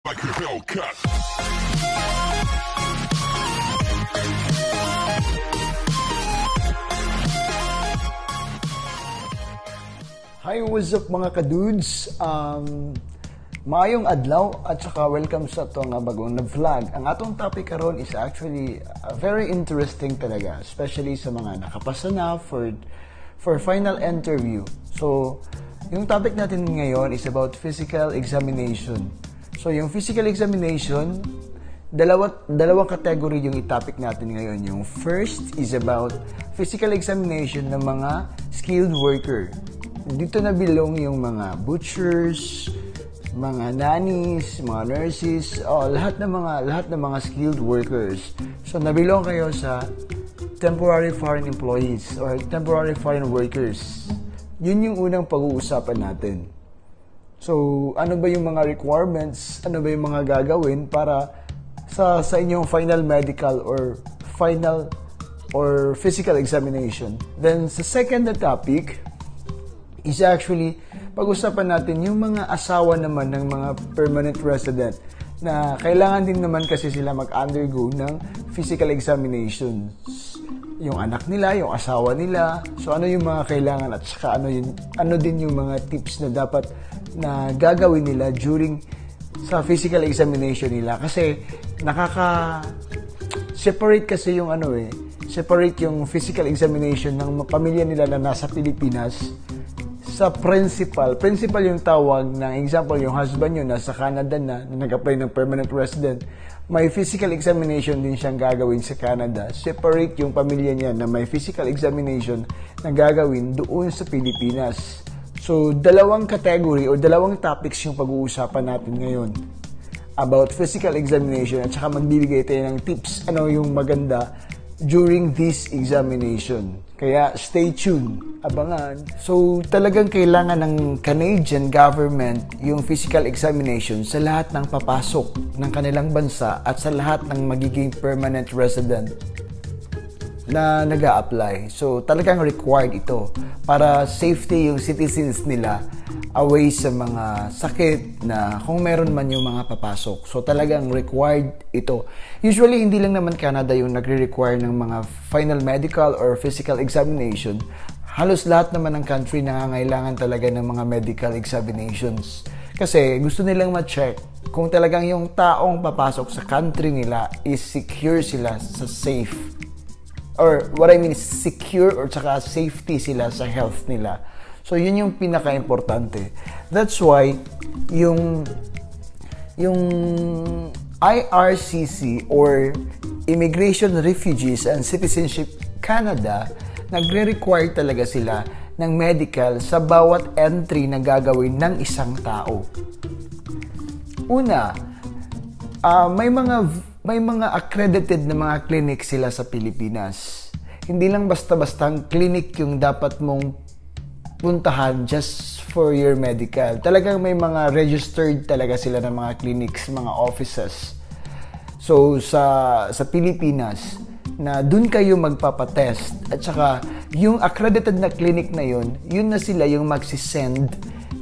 Like a Hellcat. Hi, what's up mga kadudes? Maayong adlaw at saka welcome sa itong bagong na vlog. Ang atong topic karon is actually very interesting talaga, especially sa mga nakapasa na for final interview. So, yung topic natin ngayon is about physical examination. So, yung physical examination, dalawang category yung i-topic natin ngayon. Yung first is about physical examination ng mga skilled worker. Dito na bilong yung mga butchers, mga nannies, mga nurses, lahat ng mga skilled workers. So nabilong kayo sa temporary foreign employees or temporary foreign workers. Yun yung unang pag-uusapan natin. So, ano ba yung mga requirements? Ano ba yung mga gagawin para sa inyong final medical or physical examination? Then, sa second na topic is actually pag-usapan natin yung mga asawa naman ng mga permanent resident na kailangan din naman kasi sila mag-undergo ng physical examinations. Yung anak nila, yung asawa nila. So, ano yung mga kailangan at saka ano din yung mga tips na dapat na gagawin nila during sa physical examination nila. Kasi separate kasi yung separate yung physical examination ng pamilya nila na nasa Pilipinas sa principal. Principal yung tawag ng example, yung husband nyo nasa Canada na nag-apply ng permanent resident. May physical examination din siyang gagawin sa Canada. Separate yung pamilya niya na may physical examination na gagawin doon sa Pilipinas. So, dalawang category o dalawang topics yung pag-uusapan natin ngayon about physical examination at saka magbibigay tayo ng tips ano yung maganda during this examination. Kaya stay tuned, abangan. So talagang kailangan ng Canadian government yung physical examination sa lahat ng papasok ng kanilang bansa at sa lahat ng magiging permanent resident na nag-a-apply. So talagang required ito para safety yung citizens nila away sa mga sakit na kung meron man yung mga papasok. So talagang required ito. Usually hindi lang naman Canada yung nagre-require ng mga final medical or physical examination. Halos lahat naman ng country nangangailangan talaga ng mga medical examinations. Kasi gusto nilang ma-check kung talagang yung taong papasok sa country nila is secure sila sa safe. Or what I mean is secure or saka safety sila sa health nila. So yun yung pinaka-importante. That's why yung IRCC or Immigration, Refugees and Citizenship Canada, nagre-require talaga sila ng medical sa bawat entry na gagawin ng isang tao. Una, may mga accredited na mga clinic sila sa Pilipinas. Hindi lang basta-bastang clinic yung dapat mong puntahan just for your medical. Talagang may mga registered talaga sila ng mga clinics, mga offices. So, sa Pilipinas, na dun kayo magpapatest. At saka, yung accredited na clinic na yun na sila yung magsisend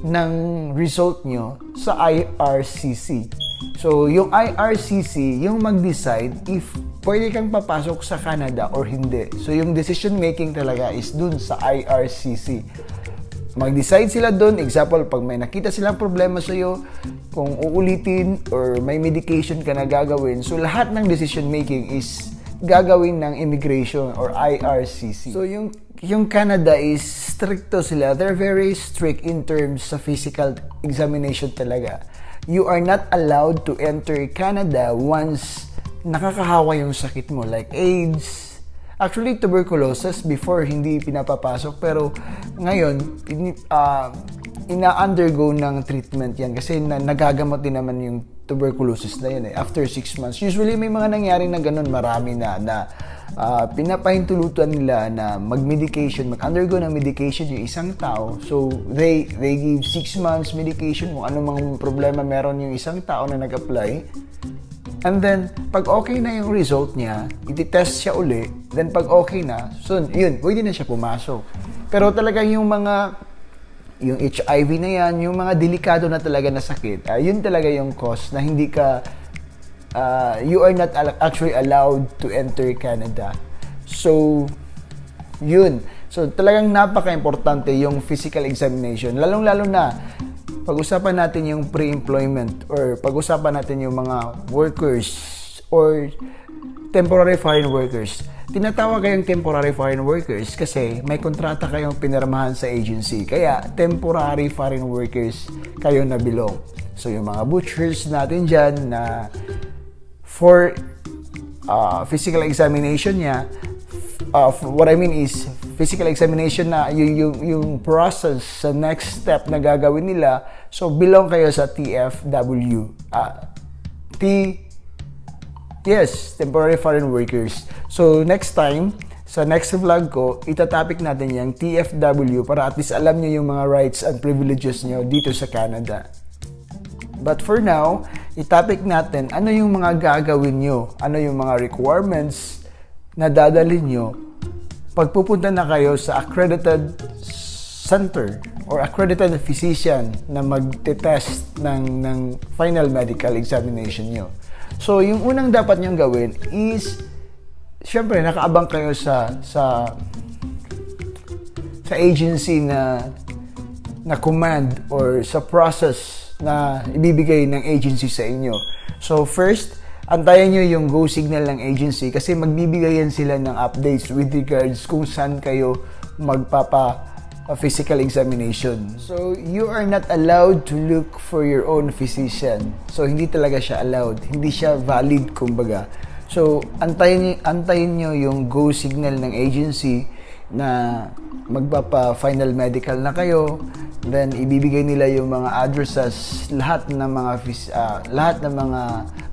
ng result nyo sa IRCC. So, yung IRCC, yung mag-decide if pwede kang papasok sa Canada or hindi. So, yung decision making talaga is dun sa IRCC. Mag-decide sila dun. Example, pag may nakita silang problema sa'yo, kung uulitin or may medication ka na gagawin. So, lahat ng decision making is gagawin ng immigration or IRCC. So, yung Canada is stricto sila. They're very strict in terms sa physical examination talaga. You are not allowed to enter Canada once nakakahawa yung sakit mo, like AIDS. Actually, tuberculosis before hindi pinapapasok, pero ngayon ina-undergo ng treatment yan kasi nagagamot din naman yung tuberculosis na yun after 6 months. Usually may mga nangyari na ganun, marami na pinapahintulutan nila na mag-undergo ng medication yung isang tao. So, they give 6 months medication kung ano mang problema meron yung isang tao na nag-apply. And then, pag okay na yung result niya, iti-test siya uli. Then, pag okay na, so, yun, pwede na siya pumasok. Pero talagang yung mga yung HIV na yan, yung mga delikado na talaga na sakit, yun talaga yung cause na hindi ka, you are not actually allowed to enter Canada. So, yun. So, talagang napaka-importante yung physical examination. Lalong-lalo na, pag-usapan natin yung pre-employment or pag-usapan natin yung mga workers or temporary foreign workers. Tinatawag kayong temporary foreign workers kasi may kontrata kayong pinirmahan sa agency. Kaya, temporary foreign workers kayo na belong. So, yung mga butchers natin dyan na for physical examination niya, what I mean is, physical examination na yung process sa next step na gagawin nila, so belong kayo sa TFW. Yes, temporary foreign workers. So, next time, sa next vlog ko, itatopic natin yung TFW para at least alam nyo yung mga rights and privileges nyo dito sa Canada. But for now, itopic natin ano yung mga gagawin nyo, ano yung mga requirements na dadalhin nyo pag pupunta na kayo sa accredited center or accredited physician na magte-test ng final medical examination nyo. So, yung unang dapat nyong gawin is, syempre, nakaabang kayo sa agency na command or sa process na ibibigay ng agency sa inyo. So, first, antayin nyo yung go signal ng agency kasi magbibigayan sila ng updates with regards kung saan kayo physical examination. So, you are not allowed to look for your own physician. So, hindi talaga siya allowed. Hindi siya valid, kumbaga. So, antayin nyo yung go signal ng agency na final medical na kayo. Then, ibibigay nila yung mga addresses, lahat ng mga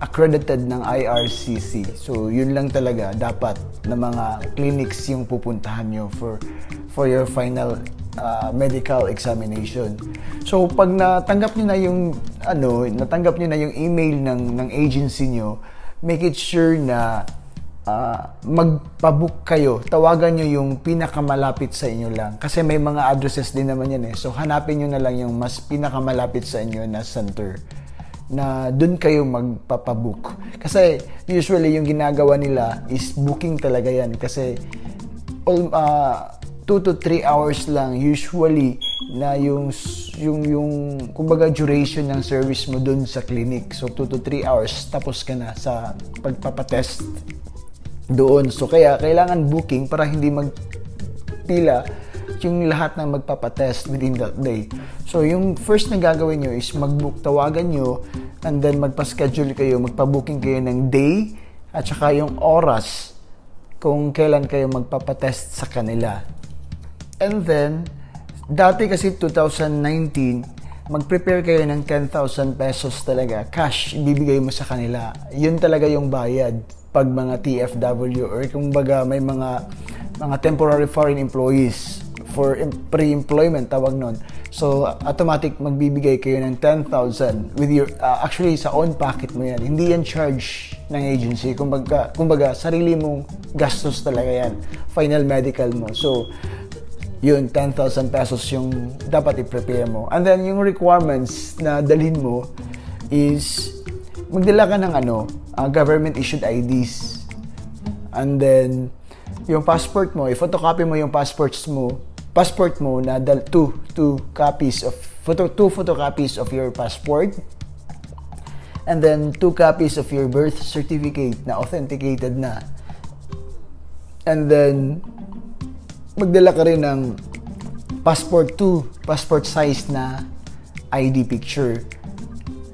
accredited ng IRCC. So, yun lang talaga dapat na mga clinics yung pupuntahan nyo for your final medical examination. So, pag natanggap nyo na yung email ng agency nyo, make it sure na magpabook kayo. Tawagan nyo yung pinakamalapit sa inyo lang. Kasi may mga addresses din naman yan eh. So, hanapin nyo na lang yung mas pinakamalapit sa inyo na center na dun kayo magpapabook. Kasi, usually, yung ginagawa nila is booking talaga yan. Kasi, 2 to 3 hours lang usually na yung kumbaga duration ng service mo dun sa clinic. So 2 to 3 hours tapos ka na sa pagpapatest doon. So kaya kailangan booking para hindi magpila yung lahat ng magpapatest within that day. So yung first na gagawin nyo is mag-book, tawagan nyo and then magpa-schedule kayo, magpa-booking kayo ng day at saka yung oras kung kailan kayo magpapatest sa kanila. And then, dati kasi 2019, mag-prepare kayo ng 10,000 pesos talaga. Cash, ibibigay mo sa kanila. Yun talaga yung bayad pag mga TFW or kumbaga may mga temporary foreign employees for pre-employment, tawag nun. So, automatic magbibigay kayo ng 10,000 with your, actually sa own pocket mo yan. Hindi yan charge ng agency. Kumbaga sarili mong gastos talaga yan. Final medical mo. So, yun, 10,000 pesos yung dapat i-prepare mo. And then, yung requirements na dalhin mo is magdala ka ng government-issued IDs. And then, yung passport mo, i-photocopy mo yung passport mo na two photocopies of your passport. And then, 2 copies of your birth certificate na authenticated na. And then, magdala ka rin ng passport size na ID picture.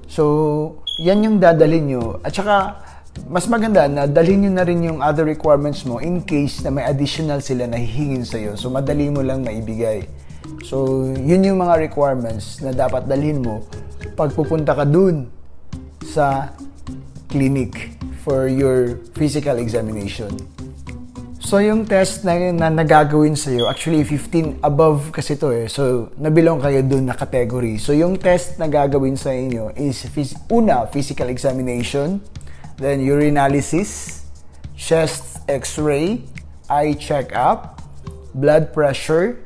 So, yan yung dadalhin nyo. At saka, mas maganda na dalhin nyo na rin yung other requirements mo in case na may additional sila na hihingin sa'yo. So, madali mo lang maibigay. So, yun yung mga requirements na dapat dalhin mo pag pupunta ka dun sa clinic for your physical examination. So, yung test na nagagawin sa'yo, actually 15 above kasi to eh. So, nabilong kayo dun na category. So, yung test na gagawin sa inyo is physical examination, then urinalysis, chest x-ray, eye check-up, blood pressure,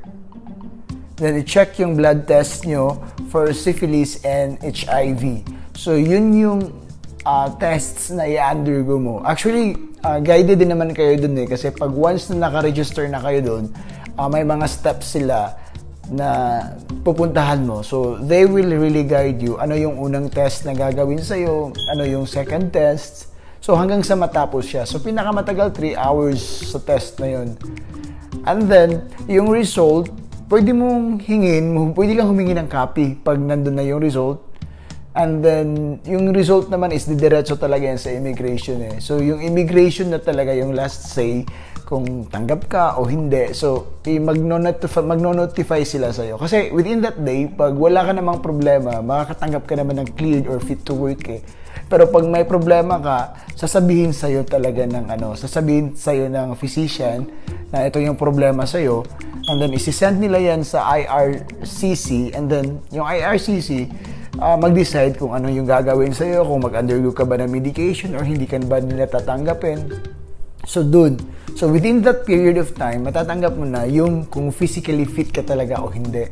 Then, i-check yung blood test nyo for syphilis and HIV. So, yun yung tests na i-undergo mo. Actually, guided din naman kayo dun kasi pag once na naka-register na kayo dun, may mga steps sila na pupuntahan mo. So, they will really guide you. Ano yung unang test na gagawin sa'yo? Ano yung second test? So, hanggang sa matapos siya. So, pinakamatagal 3 hours sa test na yun. And then, yung result, pwede kang humingi ng copy pag nandun na yung result. And then, yung result naman is didiretso talaga yan sa immigration eh. So, yung immigration na talaga yung last say kung tanggap ka o hindi. So, magno-notify sila sa'yo. Kasi within that day, pag wala ka namang problema, makakatanggap ka naman ng cleared or fit to work eh. Pero pag may problema ka, sasabihin sa'yo ng physician na ito yung problema sa'yo. And then, isisend nila yan sa IRCC. And then, yung IRCC, mag-decide kung ano yung gagawin sa'yo, kung mag-undergo ka ba ng medication or hindi ka ba nila tatanggapin. So, So, within that period of time, matatanggap mo na yung kung physically fit ka talaga o hindi.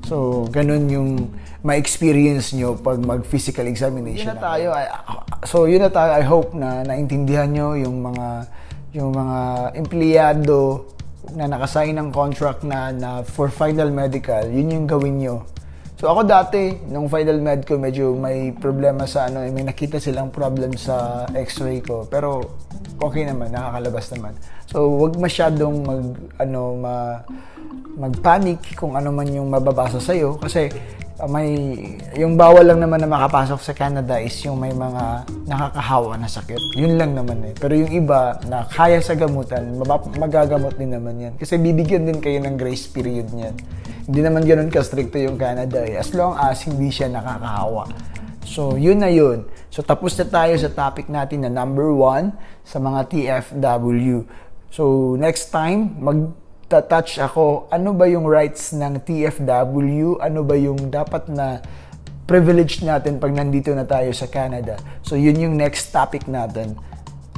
So, ganun yung ma-experience nyo pag mag-physical examination. Yun na tayo. I hope na naintindihan nyo yung mga empleyado na nakasign ng contract na for final medical, yun yung gawin nyo. So ako dati, nung final med ko, medyo may problema may nakita silang problem sa x-ray ko. Pero okay naman, nakakalabas naman. So wag masyadong mag-panic kung ano man yung mababasa sa'yo. Kasi yung bawal lang naman na makapasok sa Canada is yung may mga nakakahawa na sakit. Yun lang naman eh. Pero yung iba na kaya sa gamutan, magagamot din naman yan. Kasi bibigyan din kayo ng grace period niyan. Hindi naman ganoon ka-stricto yung Canada eh. As long as hindi siya nakakahawa. So, yun na yun. So, tapos na tayo sa topic natin na number 1 sa mga TFW. So, next time, touch ako, ano ba yung rights ng TFW? Ano ba yung dapat na privilege natin pag nandito na tayo sa Canada? So, yun yung next topic natin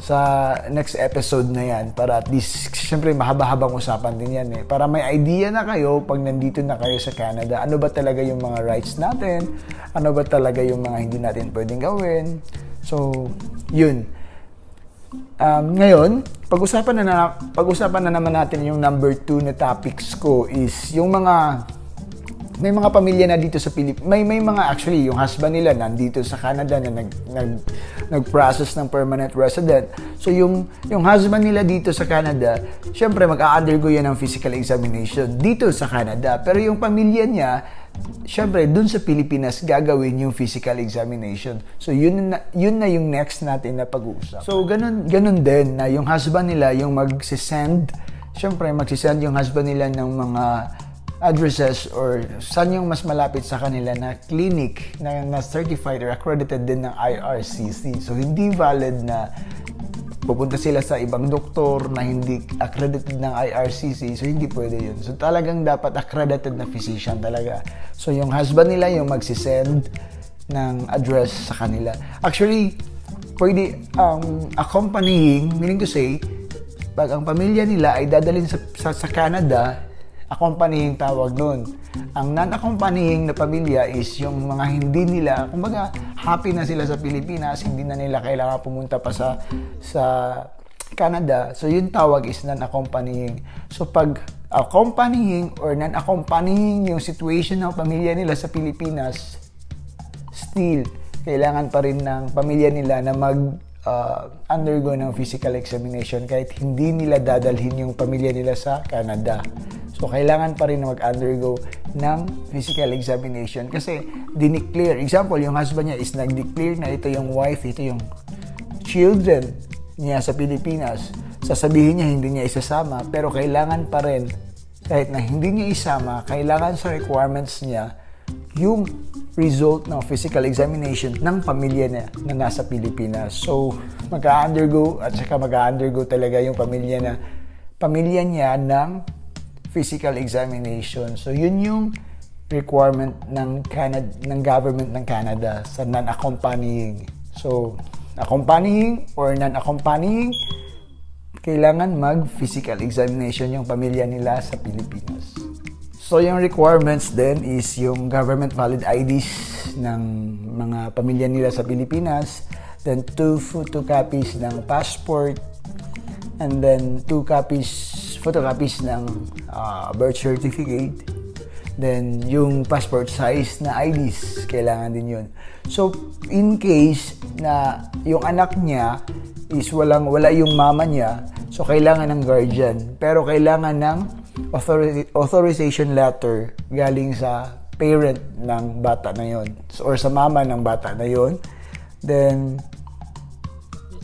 sa next episode na yan. Para at least, syempre, mahaba-habang usapan din yan eh. Para may idea na kayo pag nandito na kayo sa Canada. Ano ba talaga yung mga rights natin? Ano ba talaga yung mga hindi natin pwedeng gawin? So, yun. Ngayon, pag-usapan na naman natin yung number 2 na topics ko is yung may mga pamilya na dito sa Pilipinas. May mga actually yung husband nila nandito sa Canada na nag-process ng permanent resident. So yung husband nila dito sa Canada, syempre mag-a-undergo yan ng physical examination dito sa Canada. Pero yung pamilya niya, syempre dun sa Pilipinas gagawin yung physical examination. So yun na yung next natin na pag-uusap. So ganun din na yung husband nila yung magsisend yung husband nila ng mga addresses or saan yung mas malapit sa kanila na clinic na certified or accredited din ng IRCC. So, hindi valid na pupunta sila sa ibang doktor na hindi accredited ng IRCC. So, hindi pwede yun. So, talagang dapat accredited na physician talaga. So, yung husband nila yung magsisend ng address sa kanila. Actually, pwede accompanying, meaning to say, pag ang pamilya nila ay dadalhin sa Canada, accompanying tawag nun. Ang non-accompanying na pamilya is yung mga hindi nila, kumbaga happy na sila sa Pilipinas, hindi na nila kailangan pumunta pa sa Canada. So yung tawag is non-accompanying. So pag accompanying or non-accompanying yung situation ng pamilya nila sa Pilipinas, still kailangan pa rin ng pamilya nila na undergo ng physical examination kahit hindi nila dadalhin yung pamilya nila sa Canada. So, kailangan pa rin na mag-undergo ng physical examination kasi dineclare. Example, yung husband niya is nag-declare na ito yung wife, ito yung children niya sa Pilipinas. Sasabihin niya hindi niya isasama pero kailangan pa rin, kahit na hindi niya isama, kailangan sa requirements niya yung result ng physical examination ng pamilya niya na nasa Pilipinas. So, mag-undergo at saka mag-undergo talaga yung pamilya niya ng physical examination. So, yun yung requirement ng government ng Canada sa non-accompanying. So, accompanying or non-accompanying, kailangan mag-physical examination yung pamilya nila sa Pilipinas. So, yung requirements din is yung government valid IDs ng mga pamilya nila sa Pilipinas, then 2 photocopies ng passport, and then 2 photocopies ng birth certificate, then yung passport size na IDs, kailangan din yun. So, in case na yung anak niya is wala yung mama niya, so kailangan ng guardian, pero kailangan ng authorization letter galing sa parent ng bata na yon, or sa mama ng bata na yon. Then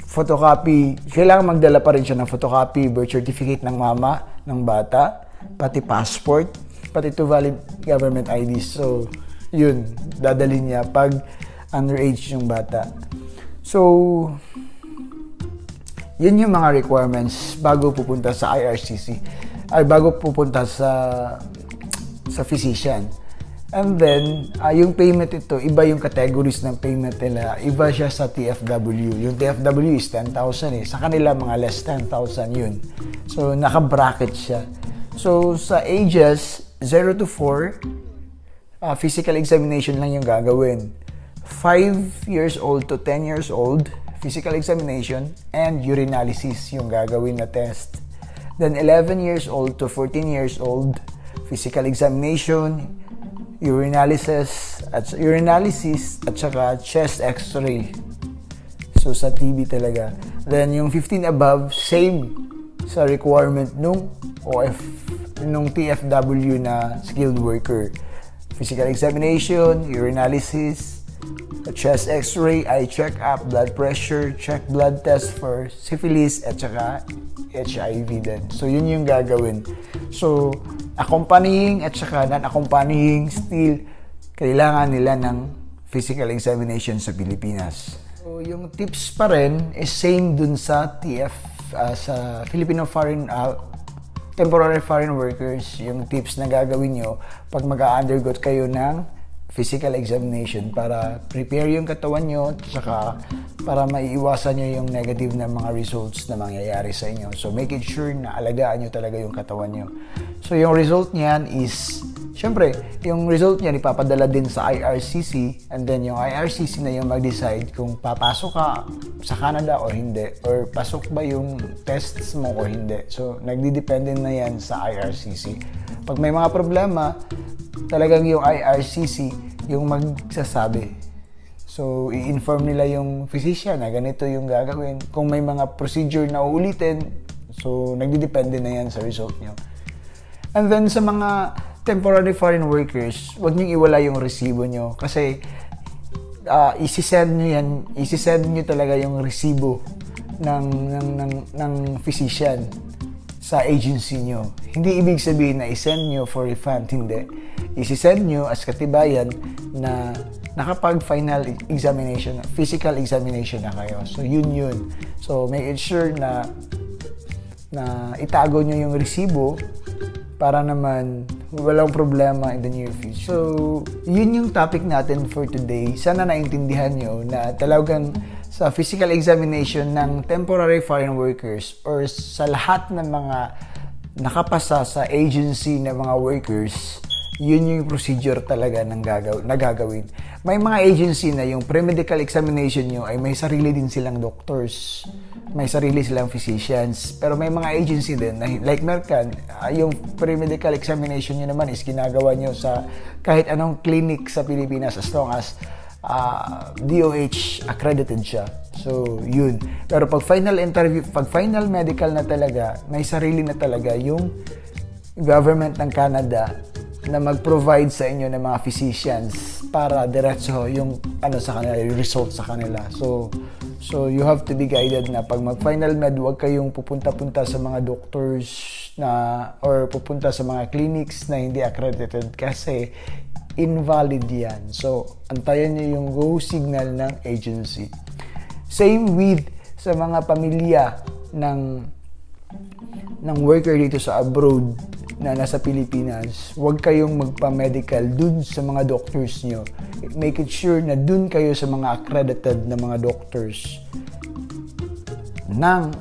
photocopy, kailangan magdala pa rin siya ng photocopy, birth certificate ng mama ng bata, pati passport, pati 2 valid government IDs. So yun, dadalhin niya pag underage yung bata. So yun yung mga requirements bago pupunta sa IRCC, ay bago pupunta sa physician. And then, yung payment ito, iba yung categories ng payment nila. Iba siya sa TFW. Yung TFW is 10,000 eh. Sa kanila, mga less 10,000 yun. So, naka-bracket siya. So, sa ages 0 to 4, physical examination lang yung gagawin. 5 years old to 10 years old, physical examination, and urinalysis yung gagawin na test. Then 11 years old to 14 years old, physical examination, urinalysis at saka chest x-ray. So sa TB talaga. Then yung 15 above, same sa requirement nung TFW na skilled worker. Physical examination, urinalysis, chest x-ray, eye check-up, blood pressure, check blood test for syphilis at saka HIV din. So, yun yung gagawin. So, accompanying at saka non-accompanying, still, kailangan nila ng physical examination sa Pilipinas. So, yung tips pa rin is same dun sa sa Filipino temporary foreign workers, yung tips na gagawin nyo pag mag-undergo kayo ng physical examination para prepare yung katawan nyo saka para maiiwasan nyo yung negative na mga results na mangyayari sa inyo. So, make it sure na alagaan nyo talaga yung katawan nyo. So, yung result niyan is, syempre, yung result niyan ipapadala din sa IRCC, and then yung IRCC na yung mag-decide kung papasok ka sa Canada o hindi, or pasok ba yung tests mo o hindi. So, nagdidepende na yan sa IRCC. Pag may mga problema, talagang yung IRCC yung magsasabi. So, i-inform nila yung physician na ganito yung gagawin. Kung may mga procedure na uulitin, so, nagdidepende na yan sa result nyo. And then, sa mga temporary foreign workers, huwag nyo iwala yung resibo nyo. Kasi, isisend nyo talaga yung resibo ng physician sa agency nyo. Hindi ibig sabihin na isend nyo for refund, hindi. Isisend nyo as katibayan na nakapag-final examination, physical examination na kayo. So, yun. So, make it sure na itago nyo yung resibo para naman walang problema in the near future. So, yun yung topic natin for today. Sana naintindihan nyo na talagang sa physical examination ng temporary foreign workers or sa lahat ng mga nakapasa sa agency ng mga workers, yun yung procedure talaga na gagawin. May mga agency na yung pre-medical examination nyo ay may sarili din silang doctors, may sarili silang physicians. Pero may mga agency din, na, like Mercan, yung pre-medical examination nyo naman is ginagawa nyo sa kahit anong clinic sa Pilipinas as long as DOH accredited siya. So, yun. Pero pag final interview, pag final medical na talaga, may sarili na talaga yung government ng Canada na mag-provide sa inyo ng mga physicians para diretso yung sa kanila, yung result sa kanila. So you have to be guided na pag mag-final med, huwag kayong pupunta-punta sa mga doctors na or pupunta sa mga clinics na hindi accredited kasi invalid yan. So, antayan nyo yung go signal ng agency. Same with sa mga pamilya ng worker dito sa abroad na nasa Pilipinas. Huwag kayong magpa-medical dun sa mga doctors nyo. Make it sure na dun kayo sa mga accredited na mga doctors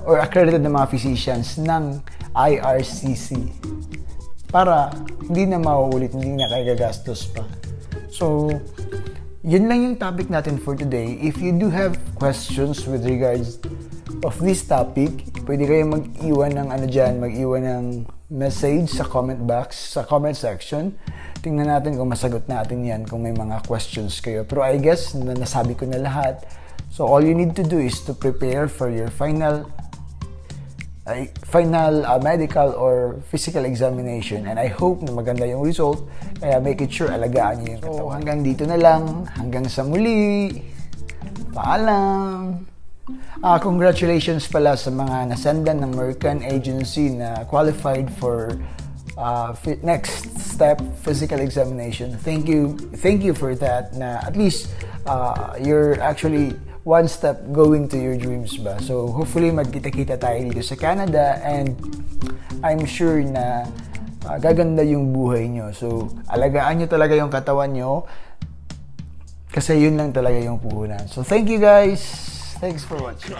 or accredited na mga physicians ng IRCC. para hindi na mauulit, hindi na kayo gagastos pa. So, yun lang yung topic natin for today. If you do have questions with regards of this topic, pwede kayong mag-iwan ng mag-iwan ng message sa comment box, sa comment section. Tingnan natin kung masagot natin yan, kung may mga questions kayo. Pero I guess, nasabi ko na lahat. So, all you need to do is to prepare for your final medical or physical examination, and I hope na maganda yung result, kaya make it sure alagaan niyo yung katawan. So, hanggang dito na lang, hanggang sa muli, paalam! Congratulations pala sa mga nasendan ng American agency na qualified for next step physical examination. Thank you for that, na at least you're actually one step going to your dreams ba. So, hopefully, magkita-kita tayo dito sa Canada, and I'm sure na gaganda yung buhay nyo. So, alagaan nyo talaga yung katawan nyo, kasi yun lang talaga yung puhunan. So, thank you guys. Thanks for watching.